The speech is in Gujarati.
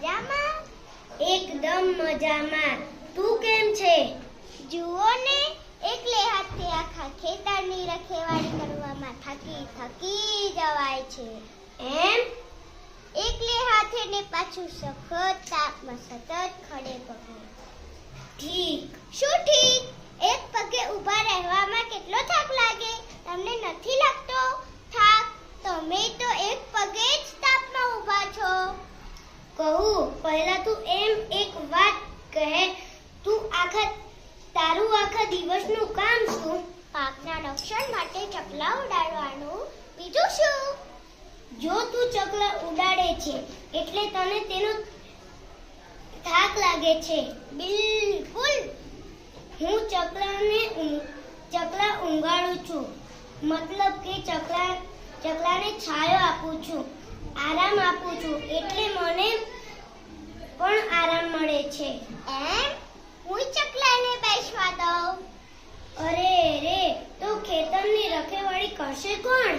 મજામાં? એકદમ મજામાં. તું કેમ છે? જુઓ ને, એકલે હાથે આખા ખેતરની રખેવાળી કરવામાં થકી જવાય છે. એમ? એકલે હાથે ને પાછું સખત તાપમાં સતત ખડે પગે. ઠીક. શું ઠીક? એક પગે ઊભા રહેવામાં કેટલો થાક લાગે, તમને નથી લાગતો થાક? તમે તો એક પગે જ તાપમાં ઊભા છો. કહું પહેલા તું એક વાત કહે, તારું આખા દિવસનું કામ શું? પાકના રક્ષણ માટે ચકલા ઉડાડવાનું, બીજું શું? જો તું ચકલા ઉડાડે છે એટલે તને તેનો થાક લાગે છે. બિલકુલ. હું ચકલા ઊંઘાડું છું, મતલબ કે ચકલાને છાયો આપું છું, આરામ આપું છું, એટલે મને પણ આરામ મળે છે. એમ? હું ચકલાને બેસવા દઉં. અરે રે, તો ખેતરની રખેવાળી કરશે કોણ?